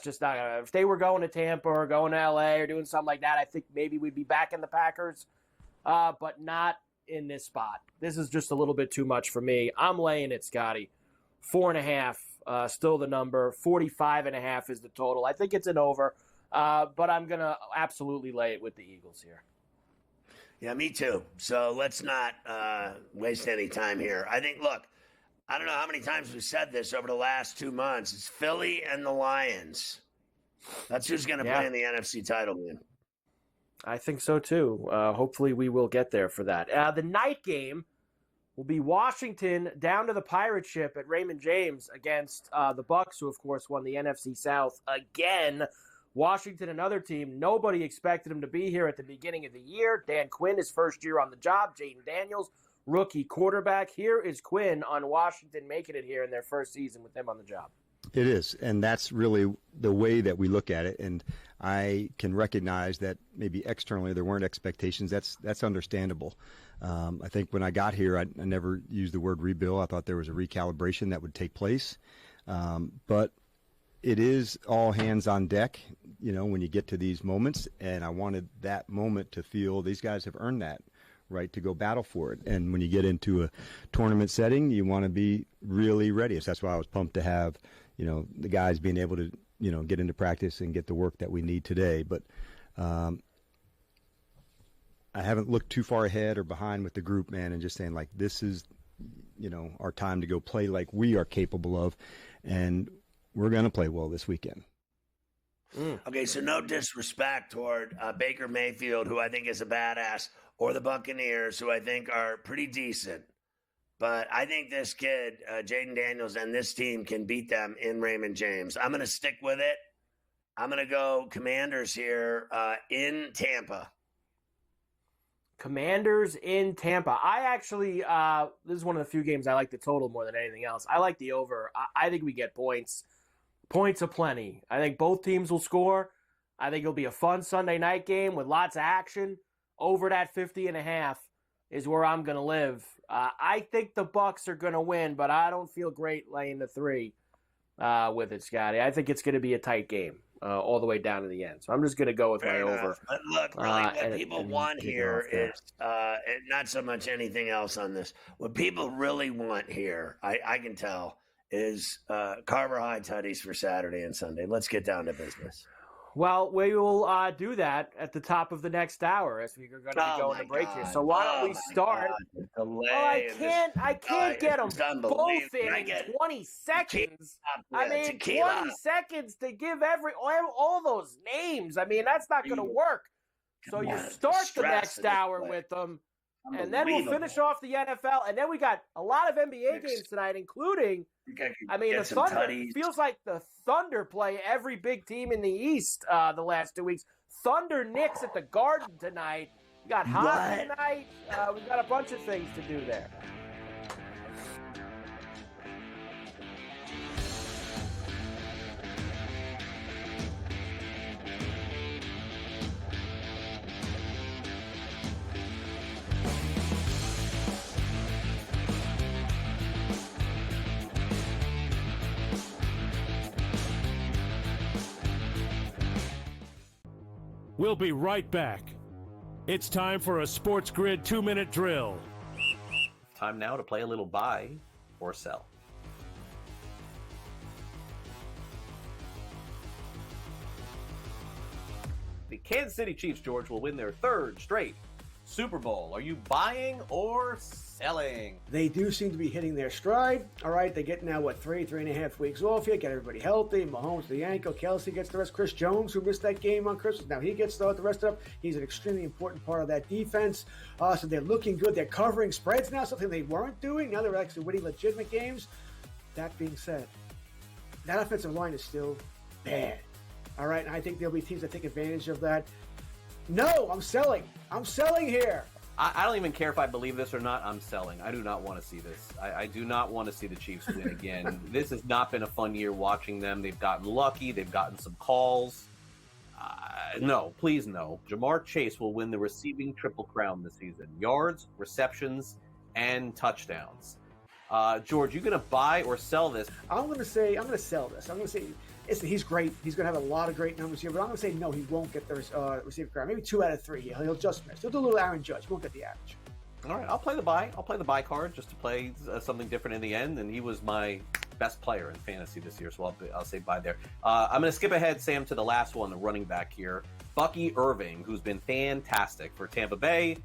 just not gonna. If they were going to Tampa or going to LA or doing something like that, I think maybe we'd be back in the Packers, but not in this spot. This is just a little bit too much for me. I'm laying it, Scotty. 4.5, still the number. 45.5 is the total. I think it's an over, but I'm going to absolutely lay it with the Eagles here. Yeah, me too. So let's not waste any time here. I think, look, I don't know how many times we've said this over the last 2 months. It's Philly and the Lions. That's who's going to play in the NFC title game. I think so, too. Hopefully we will get there for that. The night game will be Washington down to the pirate ship at Raymond James against the Bucs, who, of course, won the NFC South again. Washington, another team. Nobody expected him to be here at the beginning of the year. Dan Quinn, his first year on the job. Jaden Daniels, rookie quarterback. Here is Quinn on Washington making it here in their first season with him on the job. It is, and that's really the way that we look at it. And I can recognize that maybe externally there weren't expectations. That's understandable. I think when I got here, I never used the word rebuild. I thought there was a recalibration that would take place. But it is all hands on deck, when you get to these moments. And I wanted that moment to feel these guys have earned that right to go battle for it. And when you get into a tournament setting, you want to be really ready. So that's why I was pumped to have, the guys being able to, get into practice and get the work that we need today. But I haven't looked too far ahead or behind with the group, man, and just saying, like, this is, our time to go play like we are capable of. And we're going to play well this weekend. Okay, so no disrespect toward Baker Mayfield, who I think is a badass, or the Buccaneers, who I think are pretty decent. But I think this kid, Jaden Daniels, and this team can beat them in Raymond James. I'm going to stick with it. I'm going to go Commanders here in Tampa. Commanders in Tampa. I actually, this is one of the few games I like the total more than anything else. I like the over. I think we get points. Points aplenty. I think both teams will score. I think it'll be a fun Sunday night game with lots of action. Over that 50.5 is where I'm going to live. I think the Bucs are going to win, but I don't feel great laying the 3 with it, Scotty. I think it's going to be a tight game all the way down to the end. So I'm just going to go with my over. But look, really, what people want here is not so much anything else on this. What people really want here, I can tell, is Carver High Tutties for Saturday and Sunday. Let's get down to business. Well, we will do that at the top of the next hour as we're going to be going to break here. So why don't we start? I can't get them both in 20 seconds. I mean, 20 seconds to give all those names. I mean, that's not going to work. So you start the next hour with them, and then we'll finish off the NFL. And then we got a lot of NBA games tonight, including, the Thunder. Feels like the Thunder play every big team in the East the last 2 weeks. Thunder Knicks at the Garden tonight. We got hockey tonight. We've got a bunch of things to do there. We'll be right back. It's time for a SportsGrid 2-minute drill. Time now to play a little buy or sell. The Kansas City Chiefs, George, will win their 3rd straight Super Bowl. Are you buying or selling? They do seem to be hitting their stride. All right, they get now, 3.5 weeks off here, get everybody healthy. Mahomes the ankle, Kelsey gets the rest. Chris Jones, who missed that game on Christmas, now he gets the rest of it. He's an extremely important part of that defense. So they're looking good. They're covering spreads now, something they weren't doing. Now they're actually winning legitimate games. That being said, that offensive line is still bad. All right, and I think there'll be teams that take advantage of that. No, I'm selling. I'm selling here. I don't even care if I believe this or not. I'm selling. I do not want to see this. I do not want to see the Chiefs win again. This has not been a fun year watching them. They've gotten lucky. They've gotten some calls. No, please no. Jamar Chase will win the receiving triple crown this season. Yards, receptions, and touchdowns. George, you going to buy or sell this? I'm going to sell this. I'm going to say, listen, he's great. He's going to have a lot of great numbers here, but I'm going to say no, he won't get the receiver crown. Maybe 2 out of 3. He'll just miss. He'll do a little Aaron Judge. He won't get the average. All right, I'll play the buy. I'll play the buy card just to play something different in the end, and he was my best player in fantasy this year, so I'll say buy there. I'm going to skip ahead, Sam, to the last one, the running back here. Bucky Irving, who's been fantastic for Tampa Bay,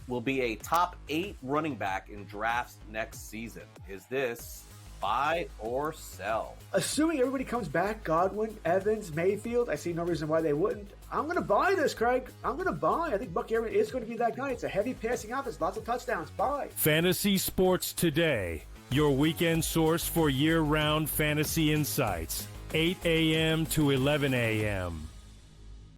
will be a top 8 running back in drafts next season. Is this buy or sell? Assuming everybody comes back, Godwin, Evans, Mayfield, I see no reason why they wouldn't. I'm going to buy this, Craig. I'm going to buy. I think Bucky Irving is going to be that guy. It's a heavy passing offense, lots of touchdowns. Buy. Fantasy Sports Today, your weekend source for year-round fantasy insights, 8 a.m. to 11 a.m.